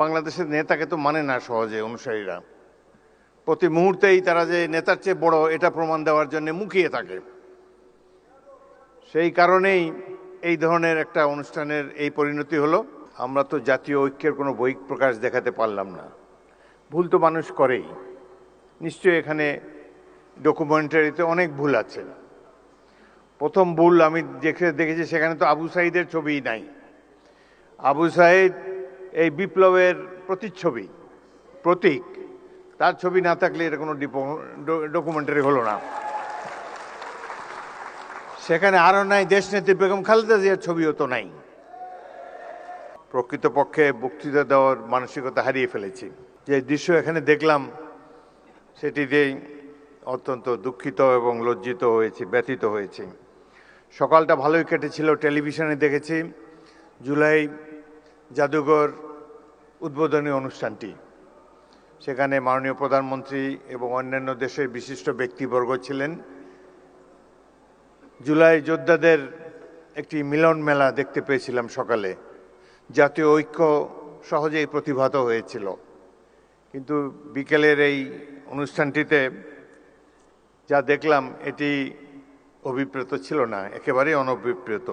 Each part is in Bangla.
বাংলাদেশের নেতাকে তো মানে না সহজে অনুসারীরা। প্রতি মুহূর্তেই তারা যে নেতার চেয়ে বড় এটা প্রমাণ দেওয়ার জন্য মুখিয়ে থাকে। সেই কারণেই এই ধরনের একটা অনুষ্ঠানের এই পরিণতি হলো। আমরা তো জাতীয় ঐক্যের কোনো বহিঃপ্রকাশ দেখাতে পারলাম না। ভুল তো মানুষ করেই, নিশ্চয়ই এখানে ডকুমেন্টারিতে অনেক ভুল আছে। প্রথম ভুল আমি দেখেছি, সেখানে তো আবু সাঈদের ছবিই নাই। আবু সাঈদ এই বিপ্লবের প্রতিচ্ছবি, প্রতীক। তার ছবি না থাকলে এটা কোনো ডকুমেন্টারি হলো না। সেখানে আরও নাই দেশনেত্রী বেগম খালেদা জিয়ার ছবিও তো নাই। প্রকৃতপক্ষে বক্তৃতা দেওয়ার মানসিকতা হারিয়ে ফেলেছি। যে দৃশ্য এখানে দেখলাম সেটিতেই অত্যন্ত দুঃখিত এবং লজ্জিত হয়েছি, ব্যথিত হয়েছি। সকালটা ভালোই কেটেছিল, টেলিভিশনে দেখেছি জুলাই জাদুঘর উদ্বোধনী অনুষ্ঠানটি। সেখানে মাননীয় প্রধানমন্ত্রী এবং অন্যান্য দেশের বিশিষ্ট ব্যক্তিবর্গ ছিলেন। জুলাই যোদ্ধাদের একটি মিলন মেলা দেখতে পেয়েছিলাম সকালে। জাতীয় ঐক্য সহজেই প্রতিভাত হয়েছিল, কিন্তু বিকেলের এই অনুষ্ঠানটিতে যা দেখলাম এটি অভিপ্রেত ছিল না, একেবারেই অনভিপ্রেত।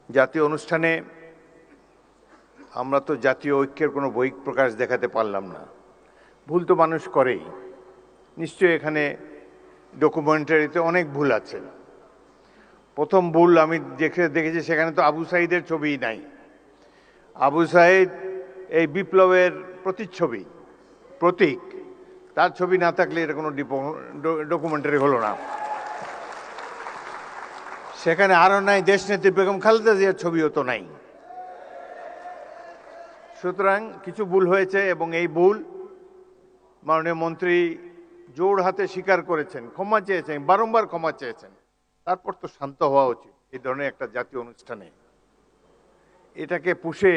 জাতীয় অনুষ্ঠানে আমরা তো জাতীয় ঐক্যের কোনো বহিঃপ্রকাশ দেখাতে পারলাম না। ভুল তো মানুষ করেই, নিশ্চয়ই এখানে ডকুমেন্টারিতে অনেক ভুল আছে। প্রথম ভুল আমি দেখেছি, সেখানে তো আবু সাঈদের ছবিই নাই। আবু সাঈদ এই বিপ্লবের প্রতিচ্ছবি, প্রতীক। তার ছবি না থাকলে এটা কোনো ডকুমেন্টারি হলো না। সেখানে আরও নাই দেশনেত্রী বেগম খালেদা জিয়ার ছবিও তো নাই। সুতরাং কিছু ভুল হয়েছে এবং এই ভুল মাননীয় মন্ত্রী জোর হাতে স্বীকার করেছেন, ক্ষমা চেয়েছেন, বারংবার ক্ষমা চেয়েছেন। তারপর তো শান্ত হওয়া উচিত এই ধরনের একটা জাতীয় অনুষ্ঠানে। এটাকে পুষে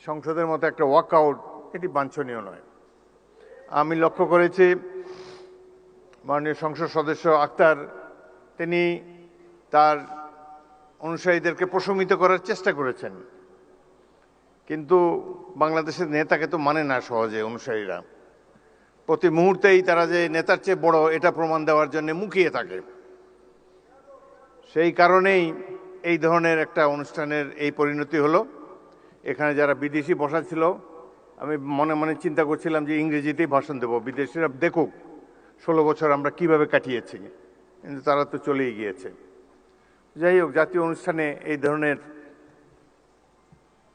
সংসদের মতো একটা ওয়াকআউট, এটি বাঞ্ছনীয় নয়। আমি লক্ষ্য করেছি মাননীয় সংসদ সদস্য আক্তার, তিনি তার অনুসারীদেরকে প্রশমিত করার চেষ্টা করেছেন, কিন্তু বাংলাদেশের নেতাকে তো মানে না সহজে অনুসারীরা। প্রতি মুহূর্তেই তারা যে নেতার চেয়ে বড় এটা প্রমাণ দেওয়ার জন্য মুখিয়ে থাকে। সেই কারণেই এই ধরনের একটা অনুষ্ঠানের এই পরিণতি হলো। এখানে যারা বিদেশি বসা ছিল, আমি মনে মনে চিন্তা করছিলাম যে ইংরেজিতেই ভাষণ দেব, বিদেশিরা দেখুক 16 বছর আমরা কিভাবে কাটিয়েছি, কিন্তু তারা তো চলেই গিয়েছে। যাই হোক, জাতীয় অনুষ্ঠানে এই ধরনের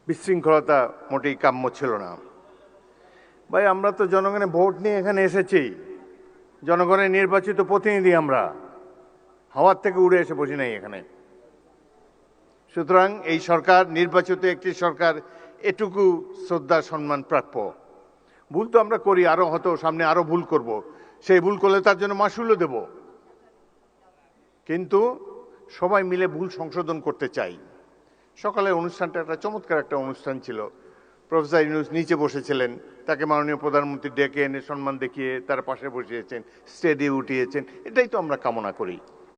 বিশৃঙ্খলতা মোটেই কাম্য ছিল না। ভাই, আমরা তো জনগণের ভোট নিয়ে এখানে এসেছি, জনগণের নির্বাচিত প্রতিনিধি আমরা, হাওয়ার থেকে উড়ে এসে বসি নাই এখানে। সুতরাং এই সরকার নির্বাচিত একটি সরকার, এটুকু শ্রদ্ধা সম্মান প্রাপ্য। ভুল তো আমরা করি, আরো হয়তো সামনে আরো ভুল করব, সেই ভুল করলে তার জন্য মাসুলও দেব, কিন্তু সবাই মিলে ভুল সংশোধন করতে চাই। সকালে অনুষ্ঠানটা একটা চমৎকার একটা অনুষ্ঠান ছিল। প্রফেসর ইউনূস নিচে বসেছিলেন, তাকে মাননীয় প্রধানমন্ত্রী ডেকে এনে সম্মান দেখিয়ে তার পাশে বসিয়েছেন, স্টেজে উঠিয়েছেন। এটাই তো আমরা কামনা করি।